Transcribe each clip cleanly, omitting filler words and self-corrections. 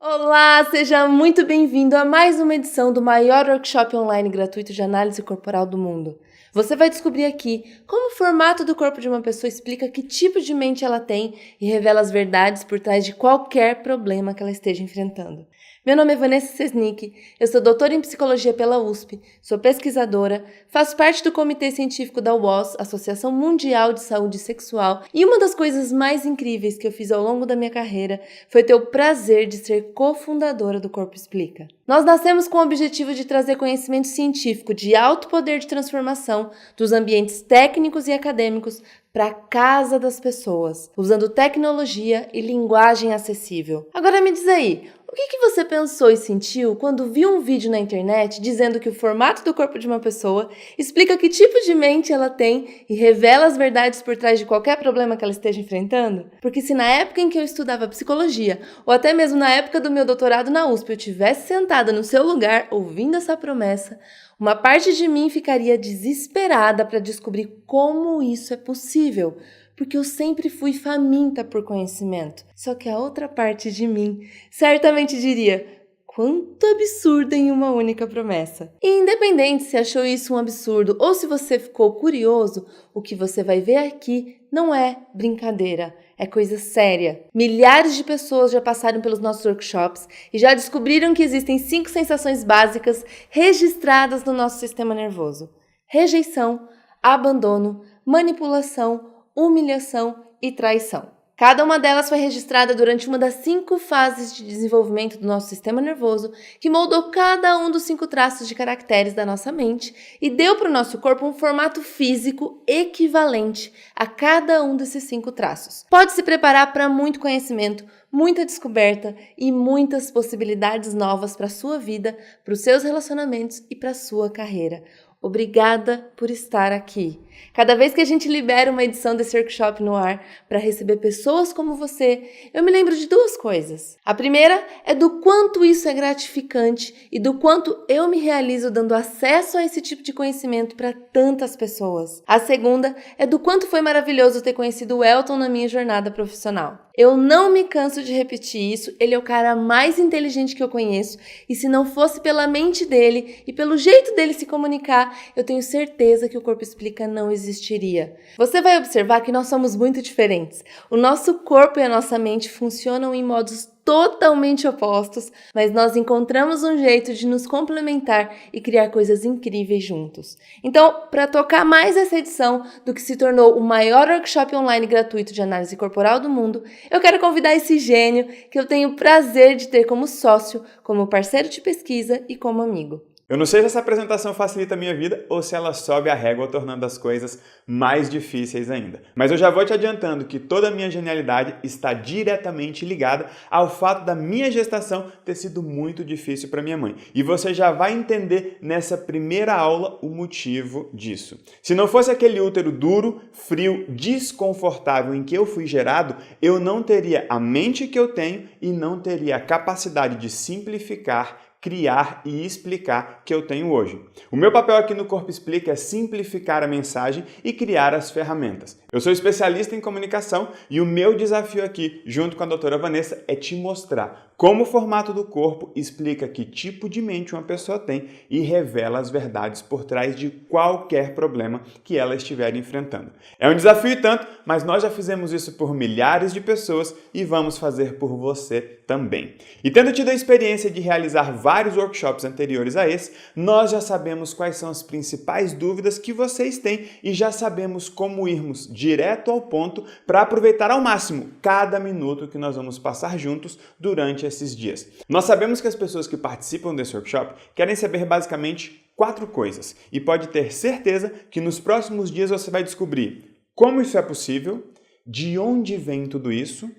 Olá, seja muito bem-vindo a mais uma edição do maior workshop online gratuito de análise corporal do mundo. Você vai descobrir aqui como o formato do corpo de uma pessoa explica que tipo de mente ela tem e revela as verdades por trás de qualquer problema que ela esteja enfrentando. Meu nome é Vanessa Sesnick, eu sou doutora em psicologia pela USP, sou pesquisadora, faço parte do comitê científico da WOS, Associação Mundial de Saúde Sexual, e uma das coisas mais incríveis que eu fiz ao longo da minha carreira foi ter o prazer de ser cofundadora do Corpo Explica. Nós nascemos com o objetivo de trazer conhecimento científico de alto poder de transformação dos ambientes técnicos e acadêmicos para a casa das pessoas, usando tecnologia e linguagem acessível. Agora me diz aí, o que você pensou e sentiu quando viu um vídeo na internet dizendo que o formato do corpo de uma pessoa explica que tipo de mente ela tem e revela as verdades por trás de qualquer problema que ela esteja enfrentando? Porque se na época em que eu estudava psicologia, ou até mesmo na época do meu doutorado na USP, eu tivesse sentada no seu lugar ouvindo essa promessa, uma parte de mim ficaria desesperada para descobrir como isso é possível, porque eu sempre fui faminta por conhecimento. Só que a outra parte de mim certamente diria: quanto absurdo em uma única promessa. E independente se achou isso um absurdo ou se você ficou curioso, o que você vai ver aqui não é brincadeira, é coisa séria. Milhares de pessoas já passaram pelos nossos workshops e já descobriram que existem 5 sensações básicas registradas no nosso sistema nervoso: rejeição, abandono, manipulação, humilhação e traição. Cada uma delas foi registrada durante uma das 5 fases de desenvolvimento do nosso sistema nervoso, que moldou cada um dos 5 traços de caracteres da nossa mente e deu para o nosso corpo um formato físico equivalente a cada um desses 5 traços. Pode se preparar para muito conhecimento, muita descoberta e muitas possibilidades novas para a sua vida, para os seus relacionamentos e para a sua carreira. Obrigada por estar aqui. Cada vez que a gente libera uma edição desse workshop no ar para receber pessoas como você, eu me lembro de 2 coisas. A primeira é do quanto isso é gratificante e do quanto eu me realizo dando acesso a esse tipo de conhecimento para tantas pessoas. A segunda é do quanto foi maravilhoso ter conhecido o Elton na minha jornada profissional. Eu não me canso de repetir isso, ele é o cara mais inteligente que eu conheço e se não fosse pela mente dele e pelo jeito dele se comunicar, eu tenho certeza que o Corpo Explica não existiria. Você vai observar que nós somos muito diferentes. O nosso corpo e a nossa mente funcionam em modos totalmente opostos, mas nós encontramos um jeito de nos complementar e criar coisas incríveis juntos. Então, para tocar mais essa edição do que se tornou o maior workshop online gratuito de análise corporal do mundo, eu quero convidar esse gênio que eu tenho o prazer de ter como sócio, como parceiro de pesquisa e como amigo. Eu não sei se essa apresentação facilita a minha vida ou se ela sobe a régua tornando as coisas mais difíceis ainda. Mas eu já vou te adiantando que toda a minha genialidade está diretamente ligada ao fato da minha gestação ter sido muito difícil para minha mãe. E você já vai entender nessa primeira aula o motivo disso. Se não fosse aquele útero duro, frio, desconfortável em que eu fui gerado, eu não teria a mente que eu tenho e não teria a capacidade de simplificar, criar e explicar que eu tenho hoje. O meu papel aqui no Corpo Explica é simplificar a mensagem e criar as ferramentas. Eu sou especialista em comunicação e o meu desafio aqui, junto com a doutora Vanessa, é te mostrar como o formato do corpo explica que tipo de mente uma pessoa tem e revela as verdades por trás de qualquer problema que ela estiver enfrentando. É um desafio e tanto, mas nós já fizemos isso por milhares de pessoas e vamos fazer por você também. E tendo tido a experiência de realizar vários workshops anteriores a esse, nós já sabemos quais são as principais dúvidas que vocês têm e já sabemos como irmos direto ao ponto para aproveitar ao máximo cada minuto que nós vamos passar juntos durante esses dias. Nós sabemos que as pessoas que participam desse workshop querem saber basicamente 4 coisas e pode ter certeza que nos próximos dias você vai descobrir como isso é possível, de onde vem tudo isso,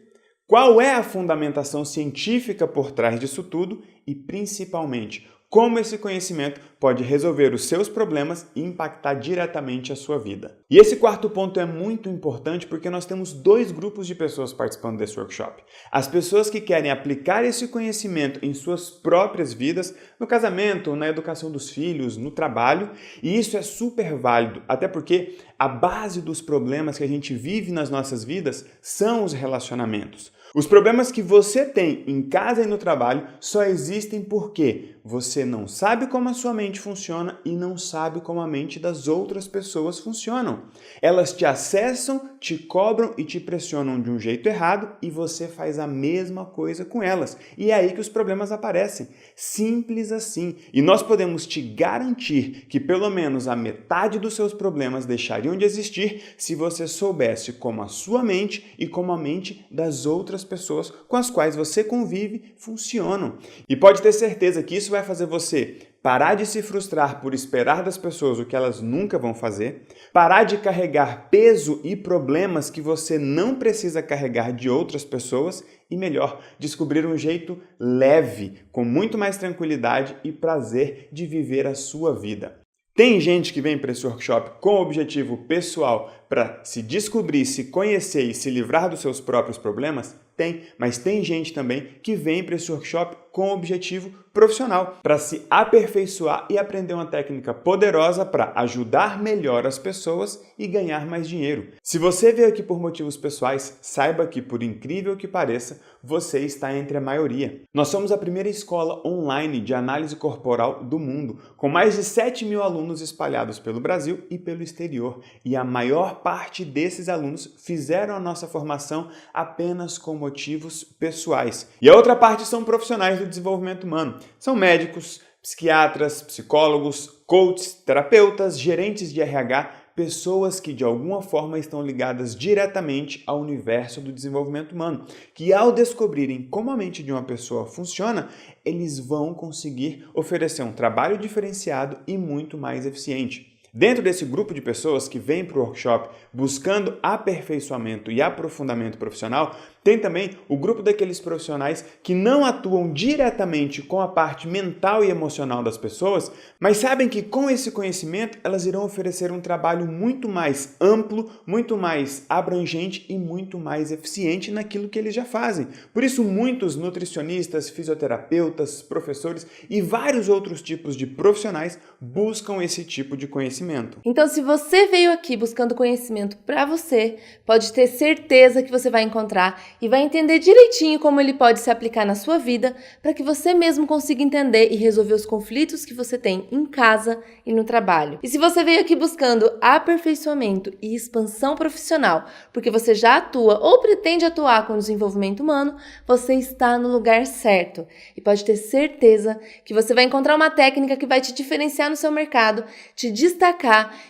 qual é a fundamentação científica por trás disso tudo e, principalmente, como esse conhecimento pode resolver os seus problemas e impactar diretamente a sua vida. E esse quarto ponto é muito importante porque nós temos 2 grupos de pessoas participando desse workshop. As pessoas que querem aplicar esse conhecimento em suas próprias vidas, no casamento, na educação dos filhos, no trabalho, e isso é super válido, até porque a base dos problemas que a gente vive nas nossas vidas são os relacionamentos. Os problemas que você tem em casa e no trabalho só existem porque você não sabe como a sua mente funciona e não sabe como a mente das outras pessoas funcionam. Elas te acessam, te cobram e te pressionam de um jeito errado e você faz a mesma coisa com elas. E é aí que os problemas aparecem. Simples assim. E nós podemos te garantir que pelo menos a metade dos seus problemas deixariam de existir se você soubesse como a sua mente e como a mente das outras pessoas com as quais você convive funcionam. E pode ter certeza que isso vai fazer você parar de se frustrar por esperar das pessoas o que elas nunca vão fazer, parar de carregar peso e problemas que você não precisa carregar de outras pessoas e, melhor, descobrir um jeito leve, com muito mais tranquilidade e prazer de viver a sua vida. Tem gente que vem para esse workshop com o objetivo pessoal para se descobrir, se conhecer e se livrar dos seus próprios problemas? Tem, mas tem gente também que vem para esse workshop com o objetivo profissional, para se aperfeiçoar e aprender uma técnica poderosa para ajudar melhor as pessoas e ganhar mais dinheiro. Se você veio aqui por motivos pessoais, saiba que, por incrível que pareça, você está entre a maioria. Nós somos a primeira escola online de análise corporal do mundo, com mais de 7.000 alunos espalhados pelo Brasil e pelo exterior. E a maior parte desses alunos fizeram a nossa formação apenas com motivos pessoais. E a outra parte são profissionais do desenvolvimento humano. São médicos, psiquiatras, psicólogos, coaches, terapeutas, gerentes de RH, pessoas que de alguma forma estão ligadas diretamente ao universo do desenvolvimento humano, que ao descobrirem como a mente de uma pessoa funciona, eles vão conseguir oferecer um trabalho diferenciado e muito mais eficiente. Dentro desse grupo de pessoas que vem para o workshop buscando aperfeiçoamento e aprofundamento profissional, tem também o grupo daqueles profissionais que não atuam diretamente com a parte mental e emocional das pessoas, mas sabem que com esse conhecimento elas irão oferecer um trabalho muito mais amplo, muito mais abrangente e muito mais eficiente naquilo que eles já fazem. Por isso, muitos nutricionistas, fisioterapeutas, professores e vários outros tipos de profissionais buscam esse tipo de conhecimento. Então, se você veio aqui buscando conhecimento para você, pode ter certeza que você vai encontrar e vai entender direitinho como ele pode se aplicar na sua vida para que você mesmo consiga entender e resolver os conflitos que você tem em casa e no trabalho. E se você veio aqui buscando aperfeiçoamento e expansão profissional, porque você já atua ou pretende atuar com o desenvolvimento humano, você está no lugar certo. E pode ter certeza que você vai encontrar uma técnica que vai te diferenciar no seu mercado, te destacar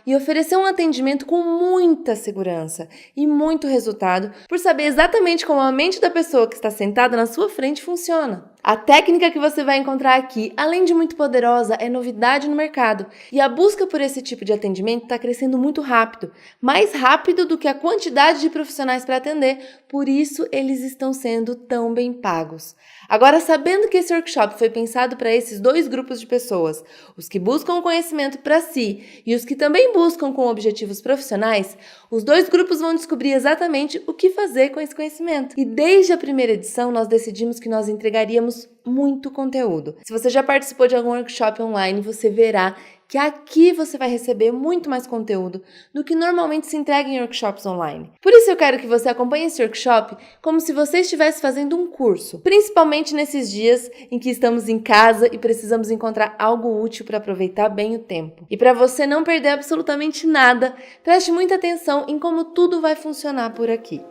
e oferecer um atendimento com muita segurança e muito resultado por saber exatamente como a mente da pessoa que está sentada na sua frente funciona. A técnica que você vai encontrar aqui, além de muito poderosa, é novidade no mercado. E a busca por esse tipo de atendimento está crescendo muito rápido. Mais rápido do que a quantidade de profissionais para atender, por isso eles estão sendo tão bem pagos. Agora, sabendo que esse workshop foi pensado para esses dois grupos de pessoas, os que buscam o conhecimento para si e os que também buscam com objetivos profissionais, os dois grupos vão descobrir exatamente o que fazer com esse conhecimento. E desde a primeira edição, nós decidimos que nós entregaríamos muito conteúdo. Se você já participou de algum workshop online, você verá que aqui você vai receber muito mais conteúdo do que normalmente se entrega em workshops online. Por isso eu quero que você acompanhe esse workshop como se você estivesse fazendo um curso, principalmente nesses dias em que estamos em casa e precisamos encontrar algo útil para aproveitar bem o tempo. E para você não perder absolutamente nada, preste muita atenção em como tudo vai funcionar por aqui.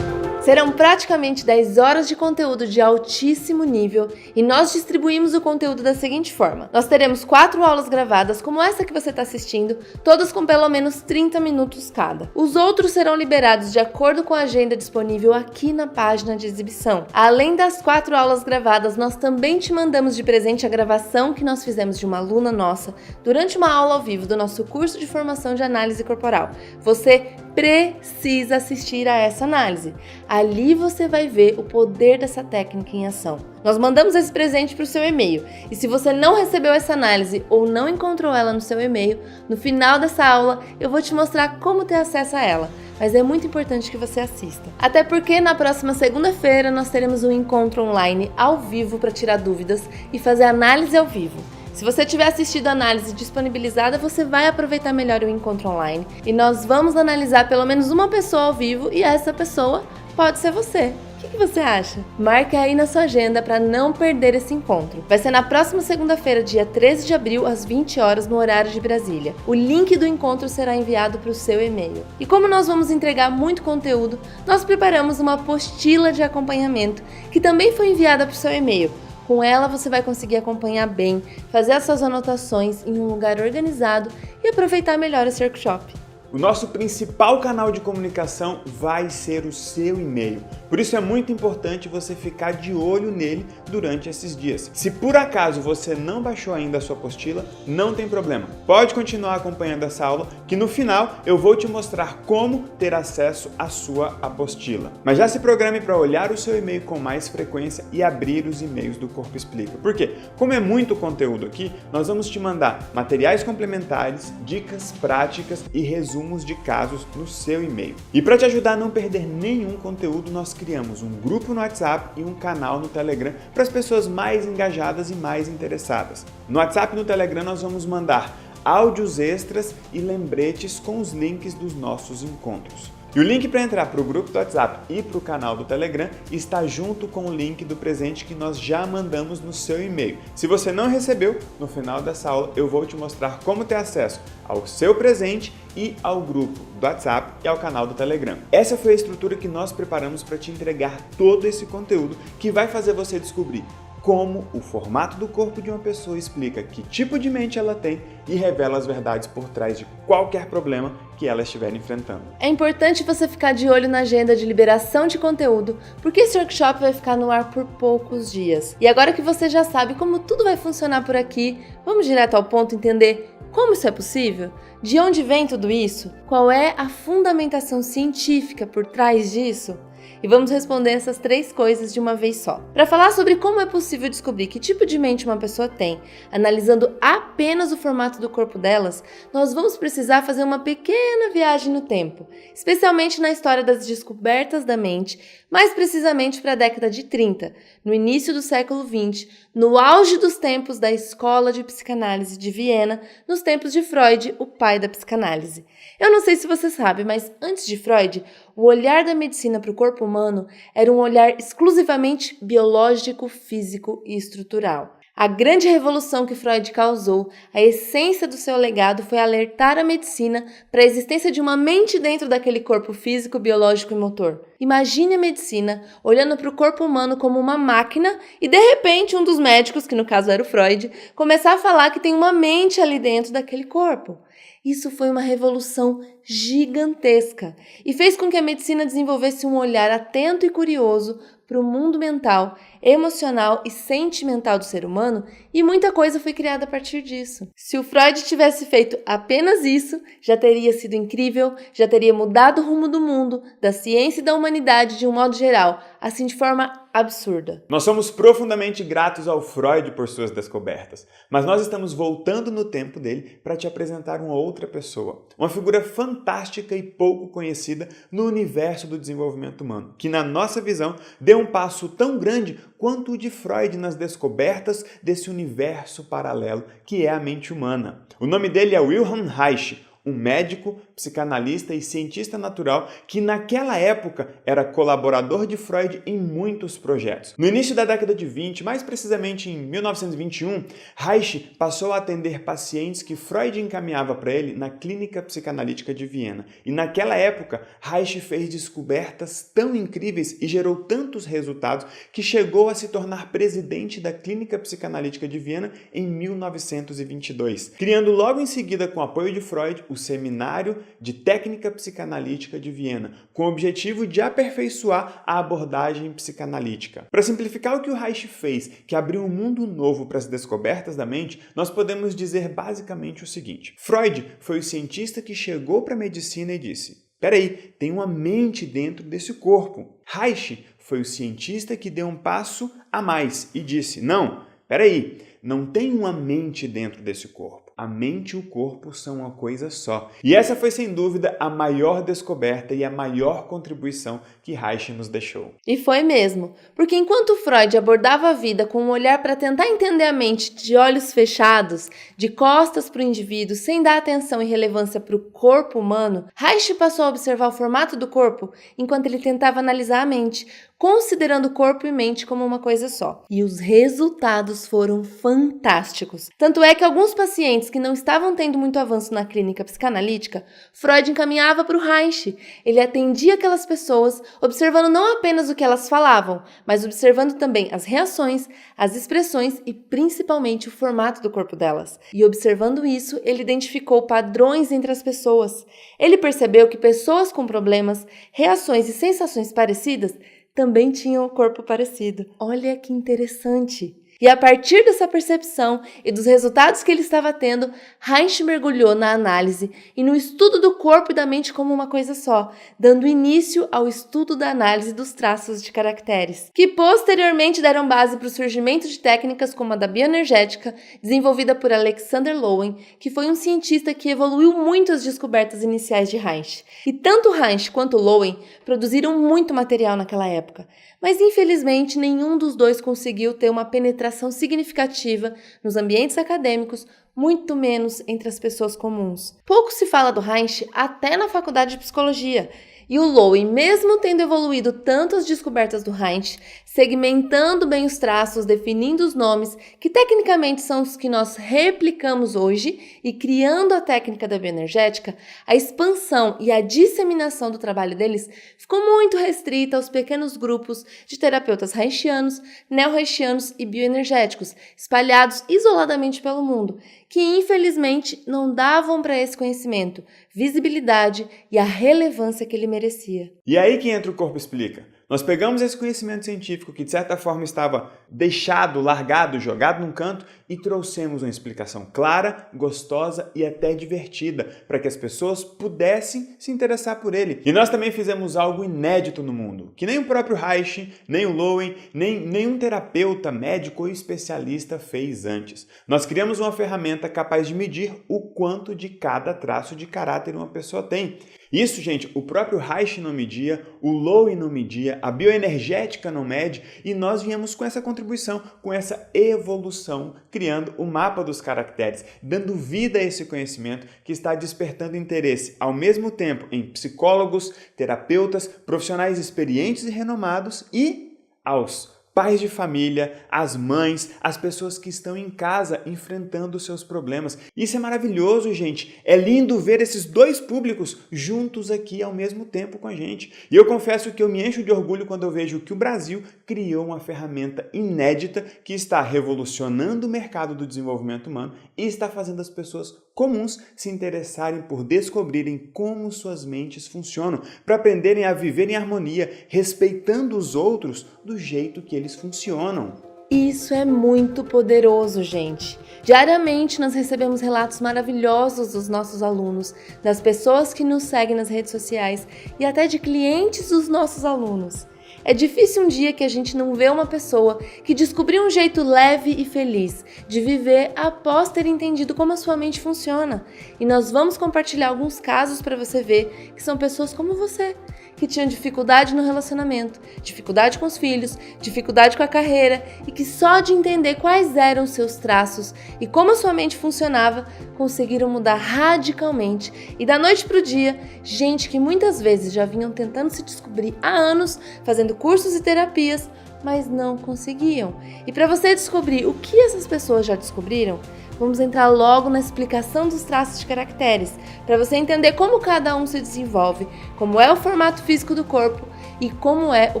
Serão praticamente 10 horas de conteúdo de altíssimo nível e nós distribuímos o conteúdo da seguinte forma. Nós teremos 4 aulas gravadas, como essa que você está assistindo, todas com pelo menos 30 minutos cada. Os outros serão liberados de acordo com a agenda disponível aqui na página de exibição. Além das 4 aulas gravadas, nós também te mandamos de presente a gravação que nós fizemos de uma aluna nossa durante uma aula ao vivo do nosso curso de formação de análise corporal. Você precisa assistir a essa análise. Ali você vai ver o poder dessa técnica em ação. Nós mandamos esse presente para o seu e-mail. E se você não recebeu essa análise ou não encontrou ela no seu e-mail, no final dessa aula eu vou te mostrar como ter acesso a ela. Mas é muito importante que você assista. Até porque na próxima segunda-feira nós teremos um encontro online ao vivo para tirar dúvidas e fazer análise ao vivo. Se você tiver assistido a análise disponibilizada, você vai aproveitar melhor o encontro online e nós vamos analisar pelo menos uma pessoa ao vivo e essa pessoa pode ser você. O que você acha? Marque aí na sua agenda para não perder esse encontro. Vai ser na próxima segunda-feira, dia 13 de abril, às 20 horas, no horário de Brasília. O link do encontro será enviado para o seu e-mail. E como nós vamos entregar muito conteúdo, nós preparamos uma apostila de acompanhamento, que também foi enviada para o seu e-mail. Com ela você vai conseguir acompanhar bem, fazer as suas anotações em um lugar organizado e aproveitar melhor esse workshop. O nosso principal canal de comunicação vai ser o seu e-mail. Por isso é muito importante você ficar de olho nele durante esses dias. Se por acaso você não baixou ainda a sua apostila, não tem problema. Pode continuar acompanhando essa aula, que no final eu vou te mostrar como ter acesso à sua apostila. Mas já se programe para olhar o seu e-mail com mais frequência e abrir os e-mails do Corpo Explica. Por quê? Como é muito conteúdo aqui, nós vamos te mandar materiais complementares, dicas práticas e resumos de casos no seu e-mail. E para te ajudar a não perder nenhum conteúdo, nós criamos um grupo no WhatsApp e um canal no Telegram para as pessoas mais engajadas e mais interessadas. No WhatsApp e no Telegram nós vamos mandar áudios extras e lembretes com os links dos nossos encontros. E o link para entrar para o grupo do WhatsApp e para o canal do Telegram está junto com o link do presente que nós já mandamos no seu e-mail. Se você não recebeu, no final dessa aula eu vou te mostrar como ter acesso ao seu presente e ao grupo do WhatsApp e ao canal do Telegram. Essa foi a estrutura que nós preparamos para te entregar todo esse conteúdo que vai fazer você descobrir como o formato do corpo de uma pessoa explica que tipo de mente ela tem e revela as verdades por trás de qualquer problema que ela estiver enfrentando. É importante você ficar de olho na agenda de liberação de conteúdo, porque esse workshop vai ficar no ar por poucos dias. E agora que você já sabe como tudo vai funcionar por aqui, vamos direto ao ponto entender como isso é possível? De onde vem tudo isso? Qual é a fundamentação científica por trás disso? E vamos responder essas 3 coisas de uma vez só. Para falar sobre como é possível descobrir que tipo de mente uma pessoa tem, analisando apenas o formato do corpo delas, nós vamos precisar fazer uma pequena viagem no tempo, especialmente na história das descobertas da mente, mais precisamente para a década de 30, no início do século 20, no auge dos tempos da Escola de Psicanálise de Viena, nos tempos de Freud, o pai da psicanálise. Eu não sei se você sabe, mas antes de Freud, o olhar da medicina para o corpo humano era um olhar exclusivamente biológico, físico e estrutural. A grande revolução que Freud causou, a essência do seu legado foi alertar a medicina para a existência de uma mente dentro daquele corpo físico, biológico e motor. Imagine a medicina olhando para o corpo humano como uma máquina e de repente um dos médicos, que no caso era o Freud, começar a falar que tem uma mente ali dentro daquele corpo. Isso foi uma revolução gigantesca e fez com que a medicina desenvolvesse um olhar atento e curioso para o mundo mental, emocional e sentimental do ser humano, e muita coisa foi criada a partir disso. Se o Freud tivesse feito apenas isso, já teria sido incrível, já teria mudado o rumo do mundo, da ciência e da humanidade de um modo geral, assim de forma absurda. Nós somos profundamente gratos ao Freud por suas descobertas, mas nós estamos voltando no tempo dele para te apresentar uma outra pessoa, uma figura fantástica e pouco conhecida no universo do desenvolvimento humano, que na nossa visão deu um passo tão grande quanto o de Freud nas descobertas desse universo paralelo que é a mente humana. O nome dele é Wilhelm Reich, um médico, psicanalista e cientista natural que naquela época era colaborador de Freud em muitos projetos. No início da década de 20, mais precisamente em 1921, Reich passou a atender pacientes que Freud encaminhava para ele na Clínica Psicanalítica de Viena. E naquela época, Reich fez descobertas tão incríveis e gerou tantos resultados que chegou a se tornar presidente da Clínica Psicanalítica de Viena em 1922, criando logo em seguida, com apoio de Freud, o Seminário de Técnica Psicanalítica de Viena, com o objetivo de aperfeiçoar a abordagem psicanalítica. Para simplificar o que o Reich fez, que abriu um mundo novo para as descobertas da mente, nós podemos dizer basicamente o seguinte: Freud foi o cientista que chegou para a medicina e disse: "Peraí, tem uma mente dentro desse corpo." Reich foi o cientista que deu um passo a mais e disse: "Não, peraí, não tem uma mente dentro desse corpo. A mente e o corpo são uma coisa só. E essa foi, sem dúvida, a maior descoberta e a maior contribuição que Reich nos deixou. E foi mesmo, porque enquanto Freud abordava a vida com um olhar para tentar entender a mente de olhos fechados, de costas para o indivíduo, sem dar atenção e relevância para o corpo humano, Reich passou a observar o formato do corpo enquanto ele tentava analisar a mente, considerando corpo e mente como uma coisa só. E os resultados foram fantásticos. Tanto é que alguns pacientes que não estavam tendo muito avanço na clínica psicanalítica, Freud encaminhava para o Reich. Ele atendia aquelas pessoas, observando não apenas o que elas falavam, mas observando também as reações, as expressões e principalmente o formato do corpo delas. E observando isso, ele identificou padrões entre as pessoas. Ele percebeu que pessoas com problemas, reações e sensações parecidas também tinham o corpo parecido. Olha que interessante! E a partir dessa percepção e dos resultados que ele estava tendo, Reich mergulhou na análise e no estudo do corpo e da mente como uma coisa só, dando início ao estudo da análise dos traços de caracteres, que posteriormente deram base para o surgimento de técnicas como a da bioenergética, desenvolvida por Alexander Lowen, que foi um cientista que evoluiu muito as descobertas iniciais de Reich. E tanto Reich quanto Lowen produziram muito material naquela época, mas infelizmente nenhum dos dois conseguiu ter uma penetração significativa nos ambientes acadêmicos, muito menos entre as pessoas comuns. Pouco se fala do Reich até na faculdade de psicologia, e o Lowen, mesmo tendo evoluído tanto as descobertas do Reich, segmentando bem os traços, definindo os nomes, que tecnicamente são os que nós replicamos hoje, e criando a técnica da bioenergética, a expansão e a disseminação do trabalho deles ficou muito restrita aos pequenos grupos de terapeutas reichianos, neo-reichianos e bioenergéticos, espalhados isoladamente pelo mundo, que infelizmente não davam para esse conhecimento visibilidade e a relevância que ele merecia. E aí que entra o Corpo Explica. Nós pegamos esse conhecimento científico que de certa forma estava deixado, largado, jogado num canto e trouxemos uma explicação clara, gostosa e até divertida para que as pessoas pudessem se interessar por ele. E nós também fizemos algo inédito no mundo, que nem o próprio Reich, nem o Lowen, nem nenhum terapeuta, médico ou especialista fez antes. Nós criamos uma ferramenta capaz de medir o quanto de cada traço de caráter uma pessoa tem. Isso, gente, o próprio Reich não media, o Lowen não media, a bioenergética não mede e nós viemos com essa contribuição, com essa evolução, criando o mapa dos caracteres, dando vida a esse conhecimento que está despertando interesse ao mesmo tempo em psicólogos, terapeutas, profissionais experientes e renomados e aos pais de família, as mães, as pessoas que estão em casa enfrentando os seus problemas. Isso é maravilhoso, gente. É lindo ver esses dois públicos juntos aqui ao mesmo tempo com a gente. E eu confesso que eu me encho de orgulho quando eu vejo que o Brasil criou uma ferramenta inédita que está revolucionando o mercado do desenvolvimento humano e está fazendo as pessoas comuns se interessarem por descobrirem como suas mentes funcionam, para aprenderem a viver em harmonia, respeitando os outros do jeito que eles funcionam. Isso é muito poderoso, gente. Diariamente nós recebemos relatos maravilhosos dos nossos alunos, das pessoas que nos seguem nas redes sociais e até de clientes dos nossos alunos. É difícil um dia que a gente não vê uma pessoa que descobriu um jeito leve e feliz de viver após ter entendido como a sua mente funciona. E nós vamos compartilhar alguns casos para você ver que são pessoas como você, que tinham dificuldade no relacionamento, dificuldade com os filhos, dificuldade com a carreira e que só de entender quais eram os seus traços e como a sua mente funcionava, conseguiram mudar radicalmente e da noite para o dia, gente que muitas vezes já vinham tentando se descobrir há anos, fazendo cursos e terapias, mas não conseguiam. E para você descobrir o que essas pessoas já descobriram, vamos entrar logo na explicação dos traços de caracteres, para você entender como cada um se desenvolve, como é o formato físico do corpo e como é o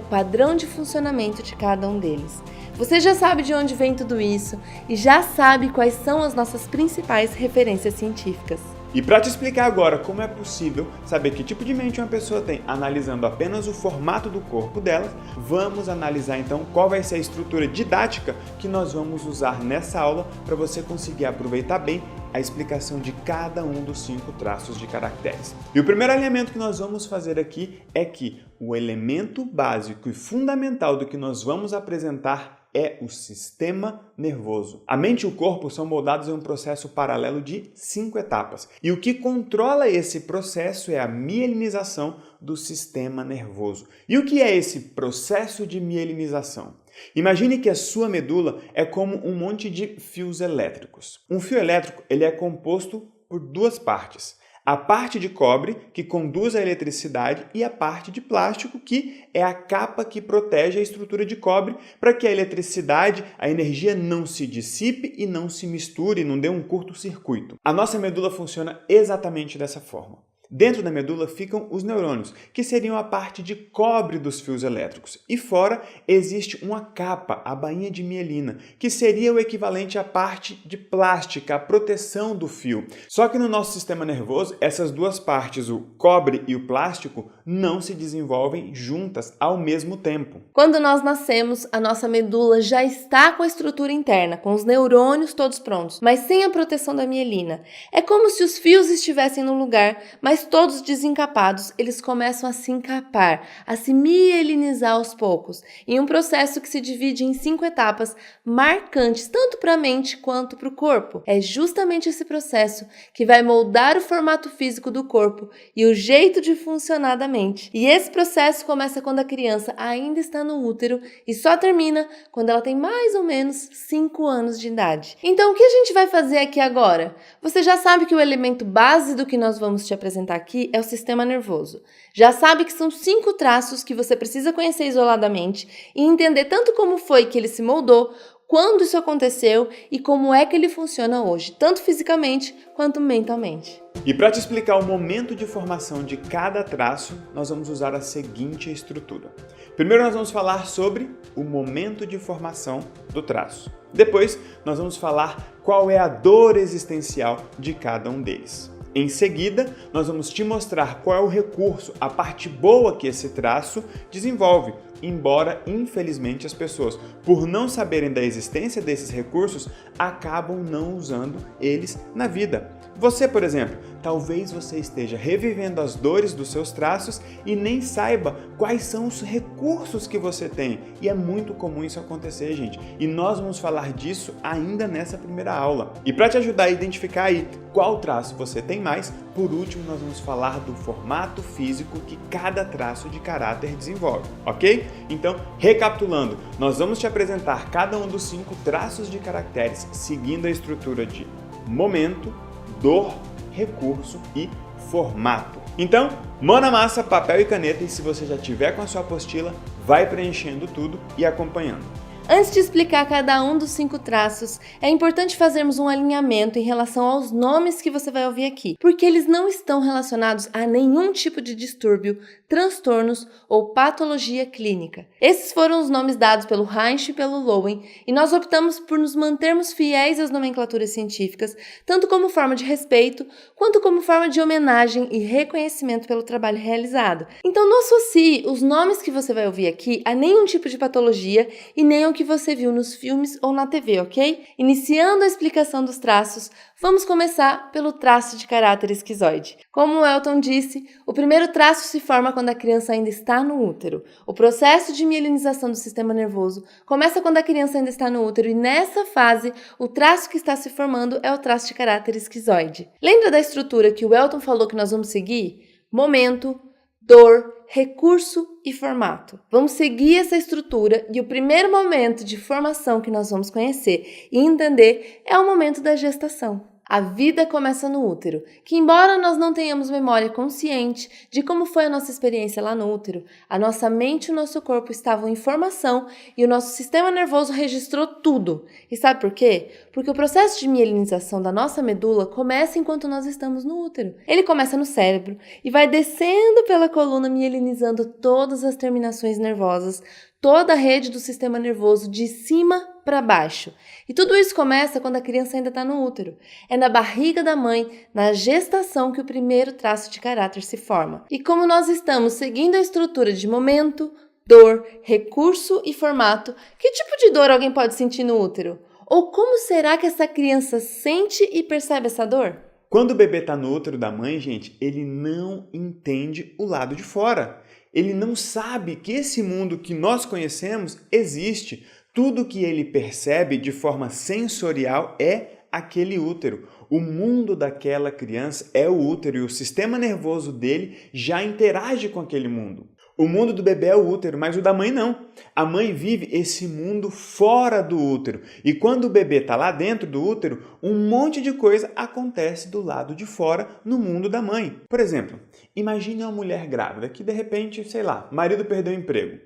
padrão de funcionamento de cada um deles. Você já sabe de onde vem tudo isso e já sabe quais são as nossas principais referências científicas. E para te explicar agora como é possível saber que tipo de mente uma pessoa tem analisando apenas o formato do corpo dela, vamos analisar então qual vai ser a estrutura didática que nós vamos usar nessa aula para você conseguir aproveitar bem a explicação de cada um dos 5 traços de caracteres. E o primeiro alinhamento que nós vamos fazer aqui é que o elemento básico e fundamental do que nós vamos apresentar é o sistema nervoso. A mente e o corpo são moldados em um processo paralelo de 5 etapas. E o que controla esse processo é a mielinização do sistema nervoso. E o que é esse processo de mielinização? Imagine que a sua medula é como um monte de fios elétricos. Um fio elétrico ele é composto por 2 partes. A parte de cobre, que conduz a eletricidade, e a parte de plástico, que é a capa que protege a estrutura de cobre para que a eletricidade, a energia não se dissipe e não se misture, não dê um curto-circuito. A nossa medula funciona exatamente dessa forma. Dentro da medula ficam os neurônios, que seriam a parte de cobre dos fios elétricos. E fora existe uma capa, a bainha de mielina, que seria o equivalente à parte de plástica, a proteção do fio. Só que no nosso sistema nervoso, essas 2 partes, o cobre e o plástico, não se desenvolvem juntas ao mesmo tempo. Quando nós nascemos, a nossa medula já está com a estrutura interna, com os neurônios todos prontos, mas sem a proteção da mielina. É como se os fios estivessem no lugar, mas todos desencapados, eles começam a se encapar, a se mielinizar aos poucos, em um processo que se divide em 5 etapas marcantes, tanto para a mente quanto para o corpo. É justamente esse processo que vai moldar o formato físico do corpo e o jeito de funcionar da mente. E esse processo começa quando a criança ainda está no útero e só termina quando ela tem mais ou menos 5 anos de idade. Então, o que a gente vai fazer aqui agora? Você já sabe que o elemento base do que nós vamos te apresentar aqui é o sistema nervoso. Já sabe que são 5 traços que você precisa conhecer isoladamente e entender tanto como foi que ele se moldou, quando isso aconteceu e como é que ele funciona hoje, tanto fisicamente quanto mentalmente. E para te explicar o momento de formação de cada traço, nós vamos usar a seguinte estrutura. Primeiro nós vamos falar sobre o momento de formação do traço. Depois nós vamos falar qual é a dor existencial de cada um deles. Em seguida, nós vamos te mostrar qual é o recurso, a parte boa que esse traço desenvolve, embora, infelizmente, as pessoas, por não saberem da existência desses recursos, acabam não usando eles na vida. Você, por exemplo, talvez você esteja revivendo as dores dos seus traços e nem saiba quais são os recursos que você tem. E é muito comum isso acontecer, gente. E nós vamos falar disso ainda nessa primeira aula. E para te ajudar a identificar aí qual traço você tem mais, por último nós vamos falar do formato físico que cada traço de caráter desenvolve, ok? Então, recapitulando, nós vamos te apresentar cada um dos 5 traços de caracteres seguindo a estrutura de momento, dor, recurso e formato. Então, mão na massa, papel e caneta, e se você já tiver com a sua apostila, vai preenchendo tudo e acompanhando. Antes de explicar cada um dos 5 traços, é importante fazermos um alinhamento em relação aos nomes que você vai ouvir aqui, porque eles não estão relacionados a nenhum tipo de distúrbio, transtornos ou patologia clínica. Esses foram os nomes dados pelo Reich e pelo Lowen, e nós optamos por nos mantermos fiéis às nomenclaturas científicas, tanto como forma de respeito, quanto como forma de homenagem e reconhecimento pelo trabalho realizado. Então não associe os nomes que você vai ouvir aqui a nenhum tipo de patologia e nem ao que você viu nos filmes ou na TV, ok? Iniciando a explicação dos traços, vamos começar pelo traço de caráter esquizoide. Como o Elton disse, o primeiro traço se forma quando a criança ainda está no útero. O processo de mielinização do sistema nervoso começa quando a criança ainda está no útero e nessa fase, o traço que está se formando é o traço de caráter esquizoide. Lembra da estrutura que o Elton falou que nós vamos seguir? Momento, dor, recurso e formato. Vamos seguir essa estrutura e o primeiro momento de formação que nós vamos conhecer e entender é o momento da gestação. A vida começa no útero, que embora nós não tenhamos memória consciente de como foi a nossa experiência lá no útero, a nossa mente e o nosso corpo estavam em formação e o nosso sistema nervoso registrou tudo. E sabe por quê? Porque o processo de mielinização da nossa medula começa enquanto nós estamos no útero. Ele começa no cérebro e vai descendo pela coluna mielinizando todas as terminações nervosas, toda a rede do sistema nervoso de cima para baixo. E tudo isso começa quando a criança ainda está no útero. É na barriga da mãe, na gestação, que o primeiro traço de caráter se forma. E como nós estamos seguindo a estrutura de momento, dor, recurso e formato, que tipo de dor alguém pode sentir no útero? Ou como será que essa criança sente e percebe essa dor? Quando o bebê está no útero da mãe, gente, ele não entende o lado de fora. Ele não sabe que esse mundo que nós conhecemos existe. Tudo que ele percebe de forma sensorial é aquele útero. O mundo daquela criança é o útero e o sistema nervoso dele já interage com aquele mundo. O mundo do bebê é o útero, mas o da mãe não. A mãe vive esse mundo fora do útero. E quando o bebê está lá dentro do útero, um monte de coisa acontece do lado de fora no mundo da mãe. Por exemplo, imagine uma mulher grávida que de repente, sei lá, marido perdeu o emprego.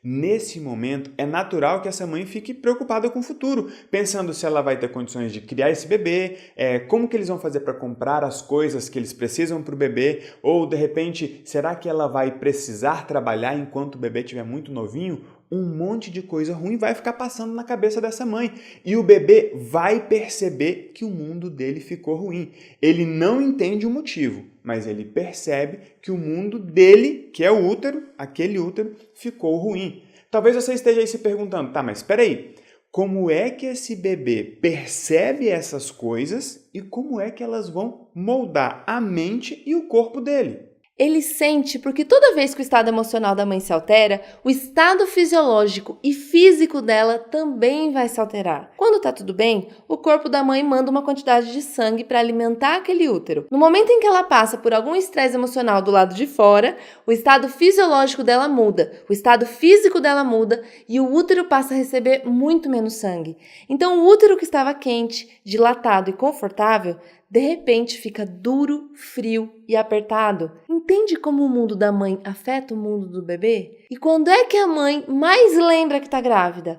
Nesse momento, é natural que essa mãe fique preocupada com o futuro, pensando se ela vai ter condições de criar esse bebê, como que eles vão fazer para comprar as coisas que eles precisam para o bebê, ou de repente, será que ela vai precisar trabalhar enquanto o bebê estiver muito novinho? Um monte de coisa ruim vai ficar passando na cabeça dessa mãe. E o bebê vai perceber que o mundo dele ficou ruim. Ele não entende o motivo, mas ele percebe que o mundo dele, que é o útero, aquele útero, ficou ruim. Talvez você esteja aí se perguntando, tá, mas espera aí, como é que esse bebê percebe essas coisas e como é que elas vão moldar a mente e o corpo dele? Ele sente porque toda vez que o estado emocional da mãe se altera, o estado fisiológico e físico dela também vai se alterar. Quando tá tudo bem, o corpo da mãe manda uma quantidade de sangue para alimentar aquele útero. No momento em que ela passa por algum estresse emocional do lado de fora, o estado fisiológico dela muda, o estado físico dela muda e o útero passa a receber muito menos sangue. Então o útero que estava quente, dilatado e confortável, de repente fica duro, frio e apertado. Entende como o mundo da mãe afeta o mundo do bebê? E quando é que a mãe mais lembra que está grávida?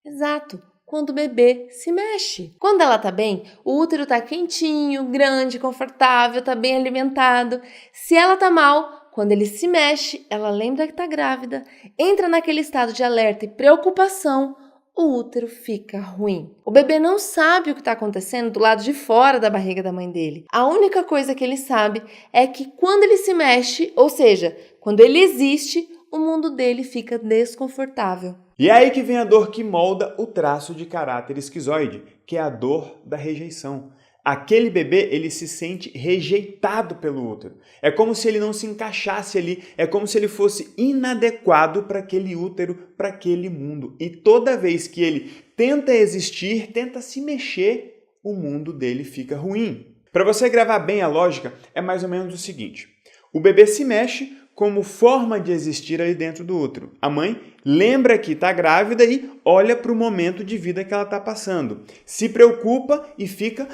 Exato, quando o bebê se mexe. Quando ela está bem, o útero está quentinho, grande, confortável, está bem alimentado. Se ela está mal, quando ele se mexe, ela lembra que está grávida, entra naquele estado de alerta e preocupação, o útero fica ruim. O bebê não sabe o que está acontecendo do lado de fora da barriga da mãe dele. A única coisa que ele sabe é que quando ele se mexe, ou seja, quando ele existe, o mundo dele fica desconfortável. E é aí que vem a dor que molda o traço de caráter esquizoide, que é a dor da rejeição. Aquele bebê, ele se sente rejeitado pelo útero. É como se ele não se encaixasse ali, é como se ele fosse inadequado para aquele útero, para aquele mundo. E toda vez que ele tenta existir, tenta se mexer, o mundo dele fica ruim. Para você gravar bem a lógica, é mais ou menos o seguinte. O bebê se mexe como forma de existir ali dentro do útero. A mãe lembra que está grávida e olha para o momento de vida que ela está passando. Se preocupa e fica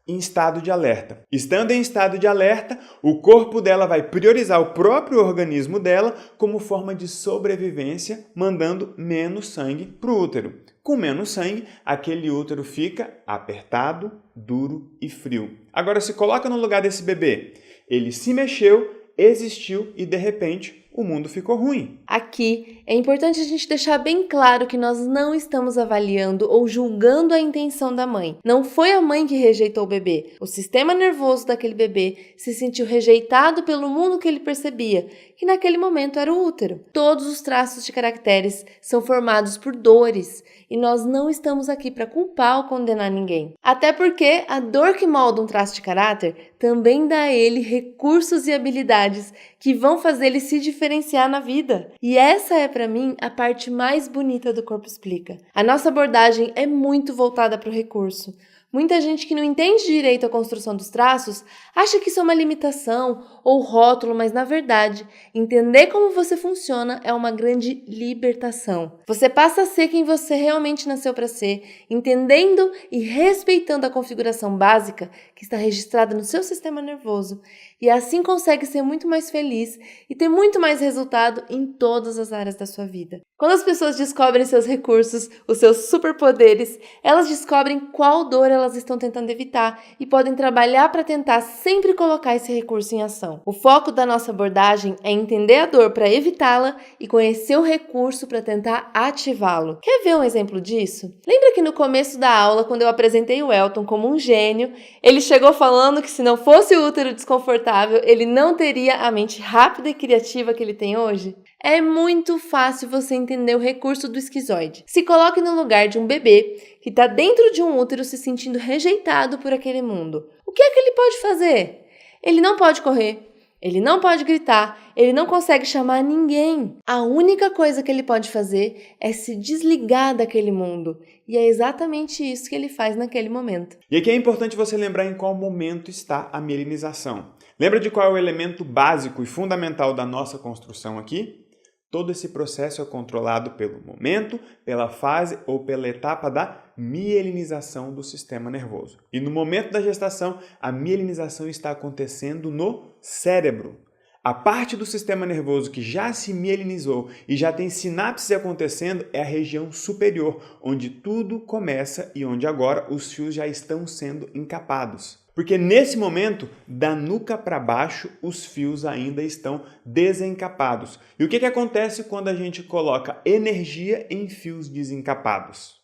em estado de alerta. Estando em estado de alerta, o corpo dela vai priorizar o próprio organismo dela como forma de sobrevivência, mandando menos sangue para o útero. Com menos sangue, aquele útero fica apertado, duro e frio. Agora se coloca no lugar desse bebê. Ele se mexeu, existiu e de repente o mundo ficou ruim. Aqui é importante a gente deixar bem claro que nós não estamos avaliando ou julgando a intenção da mãe. Não foi a mãe que rejeitou o bebê. O sistema nervoso daquele bebê se sentiu rejeitado pelo mundo que ele percebia, que naquele momento era o útero. Todos os traços de caracteres são formados por dores e nós não estamos aqui para culpar ou condenar ninguém. Até porque a dor que molda um traço de caráter também dá a ele recursos e habilidades que vão fazer ele se diferenciar na vida. E essa é, para mim, a parte mais bonita do Corpo Explica. A nossa abordagem é muito voltada para o recurso. Muita gente que não entende direito a construção dos traços acha que isso é uma limitação ou rótulo, mas na verdade, entender como você funciona é uma grande libertação. Você passa a ser quem você realmente nasceu para ser, entendendo e respeitando a configuração básica que está registrada no seu sistema nervoso, e assim consegue ser muito mais feliz e ter muito mais resultado em todas as áreas da sua vida. Quando as pessoas descobrem seus recursos, os seus superpoderes, elas descobrem qual dor elas estão tentando evitar e podem trabalhar para tentar sempre colocar esse recurso em ação. O foco da nossa abordagem é entender a dor para evitá-la e conhecer o recurso para tentar ativá-lo. Quer ver um exemplo disso? Lembra que no começo da aula, quando eu apresentei o Elton como um gênio, ele chegou falando que se não fosse o útero desconfortável, ele não teria a mente rápida e criativa que ele tem hoje? É muito fácil você entender o recurso do esquizoide. Se coloque no lugar de um bebê que está dentro de um útero se sentindo rejeitado por aquele mundo. O que é que ele pode fazer? Ele não pode correr, Ele não pode gritar, ele não consegue chamar ninguém. A única coisa que ele pode fazer é se desligar daquele mundo. E é exatamente isso que ele faz naquele momento. E aqui é importante você lembrar em qual momento está a mielinização. Lembra de qual é o elemento básico e fundamental da nossa construção aqui? Todo esse processo é controlado pelo momento, pela fase ou pela etapa da mielinização do sistema nervoso. E no momento da gestação, a mielinização está acontecendo no cérebro. A parte do sistema nervoso que já se mielinizou e já tem sinapses acontecendo é a região superior, onde tudo começa e onde agora os fios já estão sendo encapados. Porque nesse momento, da nuca para baixo, os fios ainda estão desencapados. E o que acontece quando a gente coloca energia em fios desencapados?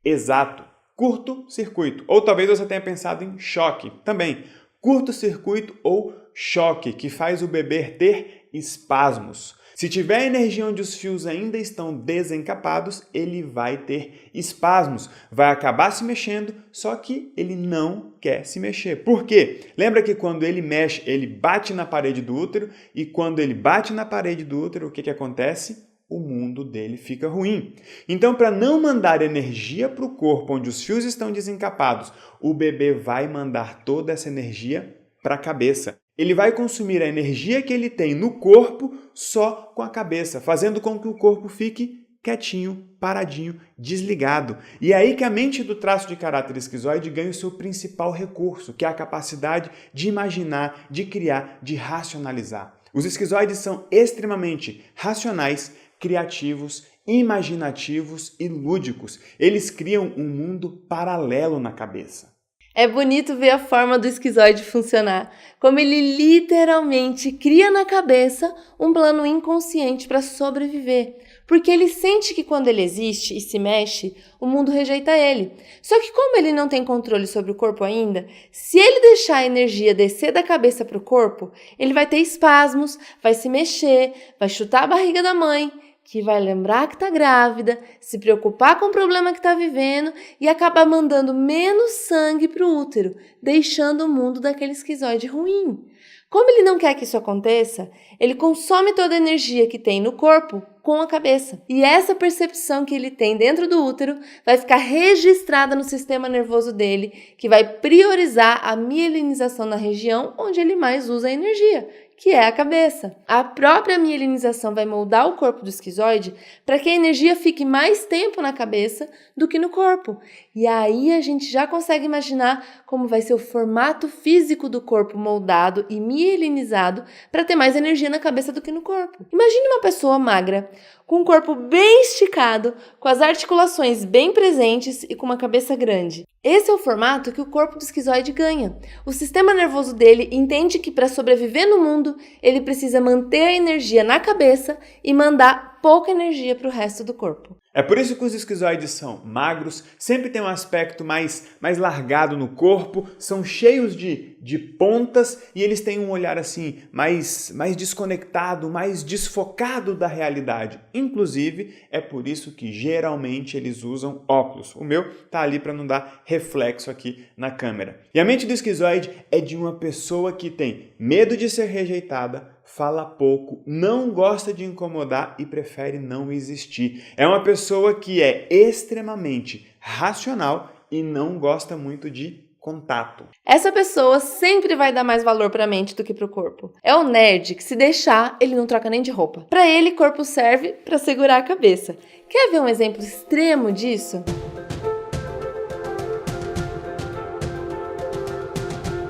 Exato, curto-circuito. Ou talvez você tenha pensado em choque também. Curto-circuito ou choque, que faz o bebê ter espasmos. Se tiver energia onde os fios ainda estão desencapados, ele vai ter espasmos, vai acabar se mexendo, só que ele não quer se mexer. Por quê? Lembra que quando ele mexe, ele bate na parede do útero, e quando ele bate na parede do útero, o que acontece? O mundo dele fica ruim. Então, para não mandar energia para o corpo onde os fios estão desencapados, o bebê vai mandar toda essa energia para a cabeça. Ele vai consumir a energia que ele tem no corpo só com a cabeça, fazendo com que o corpo fique quietinho, paradinho, desligado. E é aí que a mente do traço de caráter esquizoide ganha o seu principal recurso, que é a capacidade de imaginar, de criar, de racionalizar. Os esquizoides são extremamente racionais, criativos, imaginativos e lúdicos. Eles criam um mundo paralelo na cabeça. É bonito ver a forma do esquizoide funcionar, como ele literalmente cria na cabeça um plano inconsciente para sobreviver, porque ele sente que quando ele existe e se mexe, o mundo rejeita ele. Só que como ele não tem controle sobre o corpo ainda, se ele deixar a energia descer da cabeça para o corpo, ele vai ter espasmos, vai se mexer, vai chutar a barriga da mãe, que vai lembrar que está grávida, se preocupar com o problema que está vivendo e acabar mandando menos sangue para o útero, deixando o mundo daquele esquizoide ruim. Como ele não quer que isso aconteça, ele consome toda a energia que tem no corpo com a cabeça. E essa percepção que ele tem dentro do útero vai ficar registrada no sistema nervoso dele, que vai priorizar a mielinização na região onde ele mais usa a energia, que é a cabeça. A própria mielinização vai moldar o corpo do esquizoide para que a energia fique mais tempo na cabeça do que no corpo. E aí a gente já consegue imaginar como vai ser o formato físico do corpo moldado e mielinizado para ter mais energia na cabeça do que no corpo. Imagine uma pessoa magra, com um corpo bem esticado, com as articulações bem presentes e com uma cabeça grande. Esse é o formato que o corpo do esquizoide ganha. O sistema nervoso dele entende que para sobreviver no mundo, ele precisa manter a energia na cabeça e mandar pouca energia para o resto do corpo. É por isso que os esquizoides são magros, sempre tem um aspecto mais largado no corpo, são cheios de pontas e eles têm um olhar assim mais desconectado, mais desfocado da realidade. Inclusive, é por isso que geralmente eles usam óculos. O meu tá ali para não dar reflexo aqui na câmera. E a mente do esquizoide é de uma pessoa que tem medo de ser rejeitada, fala pouco, não gosta de incomodar e prefere não existir. É uma pessoa que é extremamente racional e não gosta muito de contato. Essa pessoa sempre vai dar mais valor para a mente do que para o corpo. É o nerd que, se deixar, ele não troca nem de roupa. Para ele, corpo serve para segurar a cabeça. Quer ver um exemplo extremo disso?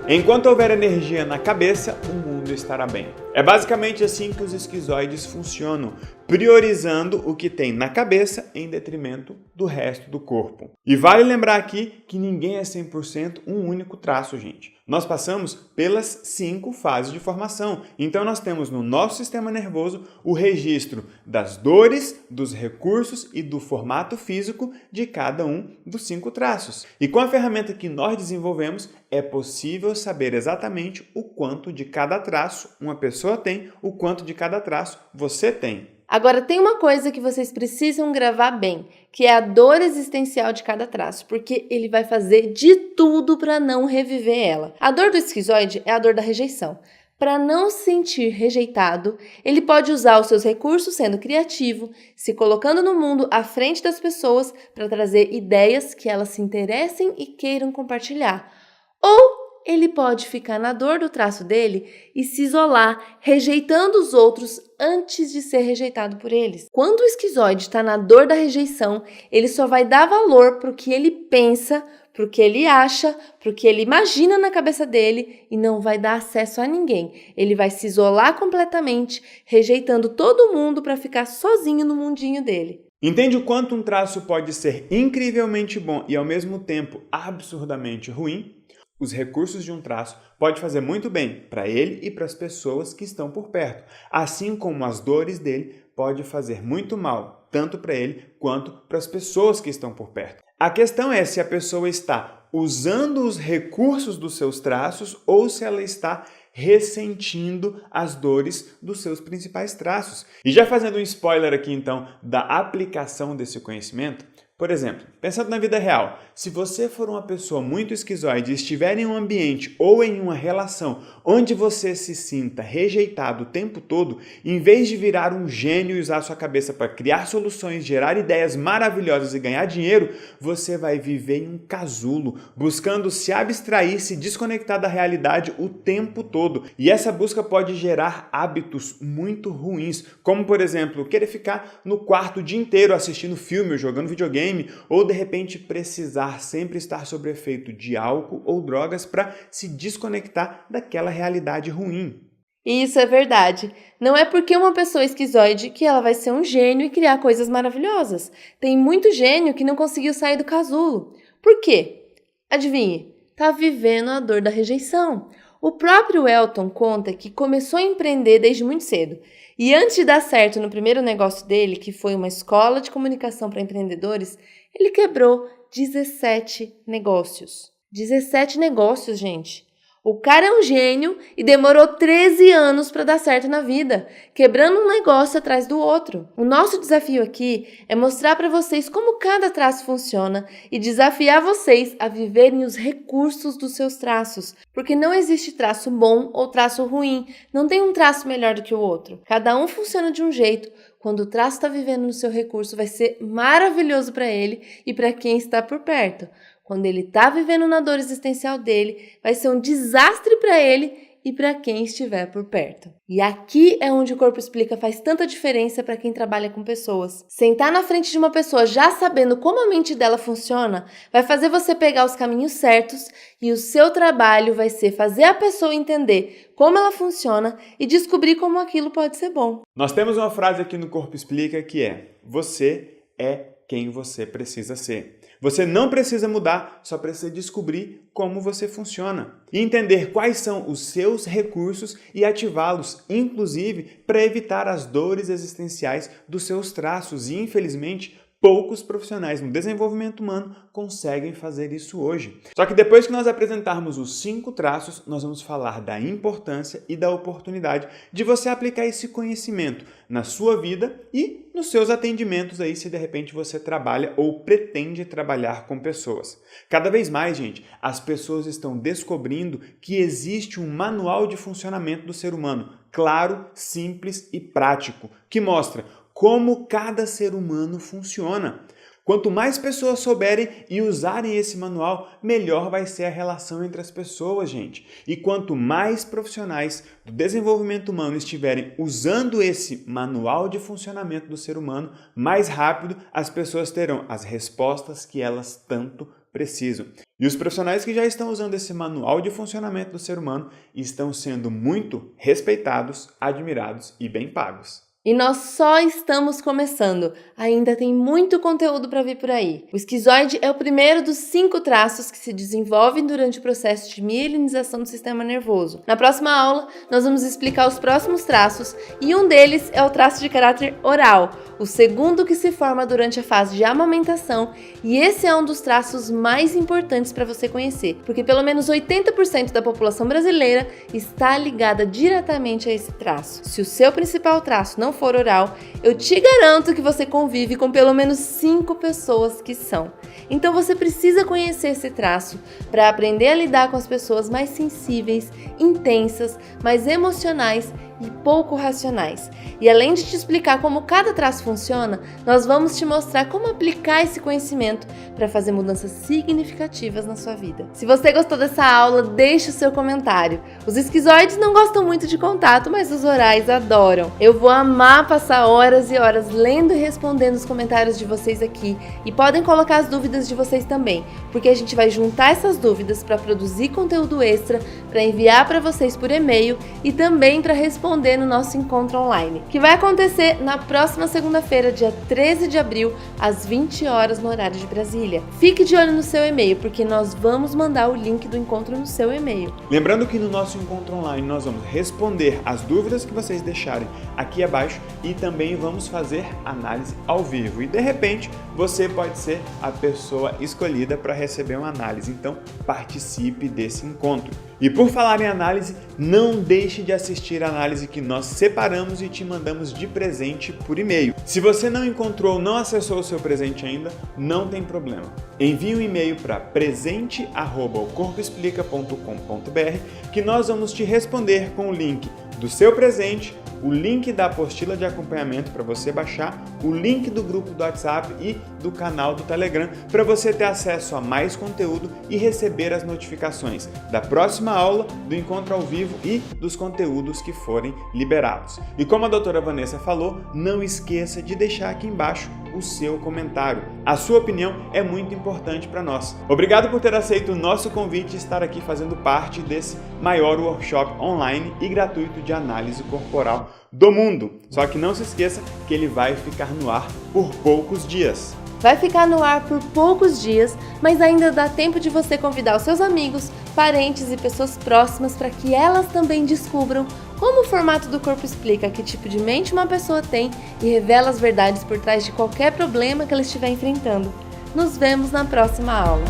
Enquanto houver energia na cabeça, o mundo estará bem. É basicamente assim que os esquizoides funcionam, priorizando o que tem na cabeça em detrimento do resto do corpo. E vale lembrar aqui que ninguém é 100% um único traço, gente. Nós passamos pelas 5 fases de formação. Então nós temos no nosso sistema nervoso o registro das dores, dos recursos e do formato físico de cada um dos 5 traços. E com a ferramenta que nós desenvolvemos, é possível saber exatamente o quanto de cada traço uma pessoa tem, o quanto de cada traço você tem. Agora, tem uma coisa que vocês precisam gravar bem, que é a dor existencial de cada traço, porque ele vai fazer de tudo para não reviver ela. A dor do esquizoide é a dor da rejeição. Para não se sentir rejeitado, ele pode usar os seus recursos sendo criativo, se colocando no mundo à frente das pessoas para trazer ideias que elas se interessem e queiram compartilhar. Ou ele pode ficar na dor do traço dele e se isolar, rejeitando os outros antes de ser rejeitado por eles. Quando o esquizoide está na dor da rejeição, ele só vai dar valor para o que ele pensa, para o que ele acha, para o que ele imagina na cabeça dele e não vai dar acesso a ninguém. Ele vai se isolar completamente, rejeitando todo mundo para ficar sozinho no mundinho dele. Entende o quanto um traço pode ser incrivelmente bom e ao mesmo tempo absurdamente ruim? Os recursos de um traço pode fazer muito bem para ele e para as pessoas que estão por perto, assim como as dores dele pode fazer muito mal, tanto para ele quanto para as pessoas que estão por perto. A questão é se a pessoa está usando os recursos dos seus traços ou se ela está ressentindo as dores dos seus principais traços. E já fazendo um spoiler aqui então da aplicação desse conhecimento, por exemplo, pensando na vida real, se você for uma pessoa muito esquizoide e estiver em um ambiente ou em uma relação onde você se sinta rejeitado o tempo todo, em vez de virar um gênio e usar sua cabeça para criar soluções, gerar ideias maravilhosas e ganhar dinheiro, você vai viver em um casulo, buscando se abstrair, se desconectar da realidade o tempo todo. E essa busca pode gerar hábitos muito ruins, como por exemplo, querer ficar no quarto o dia inteiro assistindo filme ou jogando videogame, ou de repente precisar sempre estar sob efeito de álcool ou drogas para se desconectar daquela realidade ruim. Isso é verdade. Não é porque uma pessoa é esquizoide que ela vai ser um gênio e criar coisas maravilhosas. Tem muito gênio que não conseguiu sair do casulo. Por quê? Adivinhe, tá vivendo a dor da rejeição. O próprio Elton conta que começou a empreender desde muito cedo. E antes de dar certo no primeiro negócio dele, que foi uma escola de comunicação para empreendedores, ele quebrou 17 negócios. 17 negócios, gente. O cara é um gênio e demorou 13 anos para dar certo na vida, quebrando um negócio atrás do outro. O nosso desafio aqui é mostrar para vocês como cada traço funciona e desafiar vocês a viverem os recursos dos seus traços, porque não existe traço bom ou traço ruim, não tem um traço melhor do que o outro. Cada um funciona de um jeito. Quando o traço está vivendo no seu recurso, vai ser maravilhoso para ele e para quem está por perto. Quando ele está vivendo na dor existencial dele, vai ser um desastre para ele e para quem estiver por perto. E aqui é onde o Corpo Explica faz tanta diferença para quem trabalha com pessoas. Sentar na frente de uma pessoa já sabendo como a mente dela funciona, vai fazer você pegar os caminhos certos e o seu trabalho vai ser fazer a pessoa entender como ela funciona e descobrir como aquilo pode ser bom. Nós temos uma frase aqui no Corpo Explica que é: você é quem você precisa ser. Você não precisa mudar, só precisa descobrir como você funciona e entender quais são os seus recursos e ativá-los, inclusive para evitar as dores existenciais dos seus traços. E, infelizmente, poucos profissionais no desenvolvimento humano conseguem fazer isso hoje. Só que depois que nós apresentarmos os 5 traços, nós vamos falar da importância e da oportunidade de você aplicar esse conhecimento na sua vida e nos seus atendimentos aí, se de repente você trabalha ou pretende trabalhar com pessoas. Cada vez mais, gente, as pessoas estão descobrindo que existe um manual de funcionamento do ser humano, claro, simples e prático, que mostra como cada ser humano funciona. Quanto mais pessoas souberem e usarem esse manual, melhor vai ser a relação entre as pessoas, gente. E quanto mais profissionais do desenvolvimento humano estiverem usando esse manual de funcionamento do ser humano, mais rápido as pessoas terão as respostas que elas tanto precisam. E os profissionais que já estão usando esse manual de funcionamento do ser humano estão sendo muito respeitados, admirados e bem pagos. E nós só estamos começando. Ainda tem muito conteúdo para vir por aí. O esquizoide é o primeiro dos 5 traços que se desenvolvem durante o processo de mielinização do sistema nervoso. Na próxima aula, nós vamos explicar os próximos traços e um deles é o traço de caráter oral. o segundo que se forma durante a fase de amamentação, e esse é um dos traços mais importantes para você conhecer, porque pelo menos 80% da população brasileira está ligada diretamente a esse traço. Se o seu principal traço não for oral, eu te garanto que você convive com pelo menos 5 pessoas que são. Então você precisa conhecer esse traço para aprender a lidar com as pessoas mais sensíveis, intensas, mais emocionais e pouco racionais. E além de te explicar como cada traço funciona, nós vamos te mostrar como aplicar esse conhecimento para fazer mudanças significativas na sua vida. Se você gostou dessa aula, deixe o seu comentário. Os esquizoides não gostam muito de contato, mas os orais adoram. Eu vou amar passar horas e horas lendo e respondendo os comentários de vocês aqui, e podem colocar as dúvidas de vocês também, porque a gente vai juntar essas dúvidas para produzir conteúdo extra, para enviar para vocês por e-mail e também para responder no nosso encontro online, que vai acontecer na próxima segunda-feira, dia 13 de abril, às 20 horas no horário de Brasília. Fique de olho no seu e-mail, porque nós vamos mandar o link do encontro no seu e-mail. Lembrando que no nosso encontro online nós vamos responder as dúvidas que vocês deixarem aqui abaixo e também vamos fazer análise ao vivo. E de repente você pode ser a pessoa escolhida para receber uma análise, então participe desse encontro. E por falar em análise, não deixe de assistir a análise que nós separamos e te mandamos de presente por e-mail. Se você não encontrou ou não acessou o seu presente ainda, não tem problema. Envie um e-mail para presente@ocorpoexplica.com.br que nós vamos te responder com o link do seu presente, o link da apostila de acompanhamento para você baixar, o link do grupo do WhatsApp e do canal do Telegram para você ter acesso a mais conteúdo e receber as notificações da próxima aula, do encontro ao vivo e dos conteúdos que forem liberados. E como a doutora Vanessa falou, não esqueça de deixar aqui embaixo o seu comentário. A sua opinião é muito importante para nós. Obrigado por ter aceito o nosso convite e estar aqui fazendo parte desse maior workshop online e gratuito de análise corporal do mundo. Só que não se esqueça que ele vai ficar no ar por poucos dias. Vai ficar no ar por poucos dias, mas ainda dá tempo de você convidar os seus amigos, parentes e pessoas próximas para que elas também descubram como o formato do corpo explica que tipo de mente uma pessoa tem e revela as verdades por trás de qualquer problema que ela estiver enfrentando. Nos vemos na próxima aula.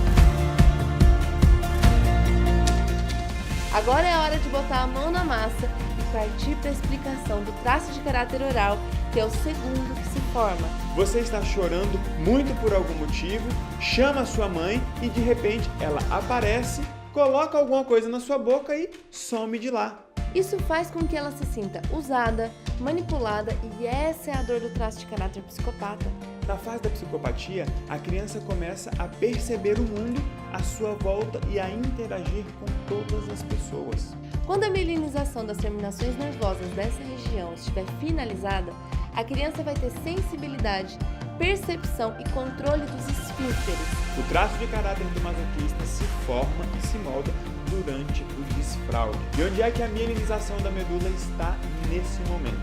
Agora é hora de botar a mão na massa e partir para a explicação do traço de caráter oral, que é o segundo que se forma. Você está chorando muito por algum motivo, chama sua mãe e de repente ela aparece, coloca alguma coisa na sua boca e some de lá. Isso faz com que ela se sinta usada, manipulada, e essa é a dor do traço de caráter psicopata. Na fase da psicopatia, a criança começa a perceber o mundo à sua volta e a interagir com todas as pessoas. Quando a mielinização das terminações nervosas dessa região estiver finalizada, a criança vai ter sensibilidade, percepção e controle dos esfíncteres. O traço de caráter do masoquista se forma e se molda durante o desfraude. E onde é que a mielinização da medula está nesse momento?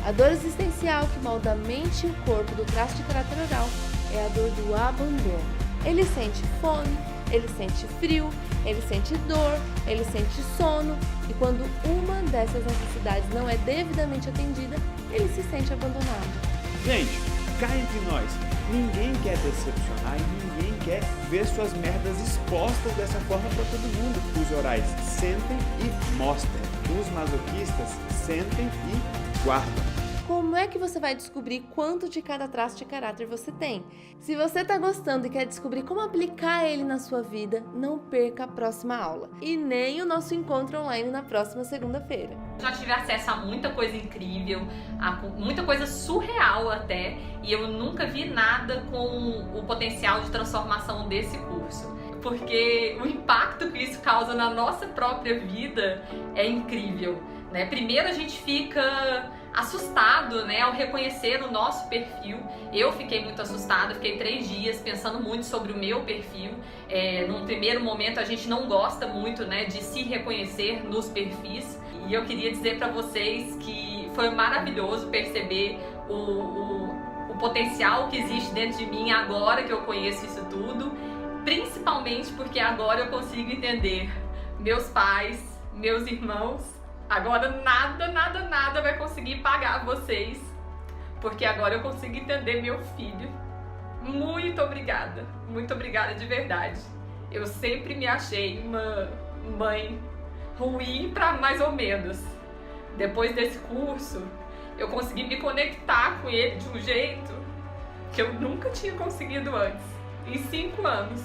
A dor existencial que molda a mente e o corpo do traço de caráter oral é a dor do abandono. Ele sente fome, ele sente frio, ele sente dor, ele sente sono, e quando uma dessas necessidades não é devidamente atendida, ele se sente abandonado. Gente, cá entre nós, ninguém quer decepcionar e ninguém quer ver suas merdas expostas dessa forma para todo mundo. Os orais sentem e mostram, os masoquistas sentem e guardam. Como é que você vai descobrir quanto de cada traço de caráter você tem? Se você está gostando e quer descobrir como aplicar ele na sua vida, não perca a próxima aula. E nem o nosso encontro online na próxima segunda-feira. Já tive acesso a muita coisa incrível, a muita coisa surreal até, e eu nunca vi nada com o potencial de transformação desse curso. Porque o impacto que isso causa na nossa própria vida é incrível, né? Primeiro a gente fica assustado, né, ao reconhecer o nosso perfil. Eu fiquei muito assustada, fiquei 3 dias pensando muito sobre o meu perfil. Num primeiro momento a gente não gosta muito, né, de se reconhecer nos perfis. E eu queria dizer para vocês que foi maravilhoso perceber o potencial que existe dentro de mim agora que eu conheço isso tudo. Principalmente porque agora eu consigo entender meus pais, meus irmãos. Agora nada vai conseguir pagar vocês porque agora eu consigo entender meu filho. Muito obrigada de verdade. Eu sempre me achei uma mãe ruim pra mais ou menos. Depois desse curso, eu consegui me conectar com ele de um jeito que eu nunca tinha conseguido antes, em 5 anos.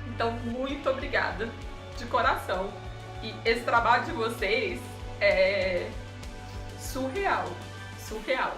Então, muito obrigada, de coração. E esse trabalho de vocês é surreal, surreal.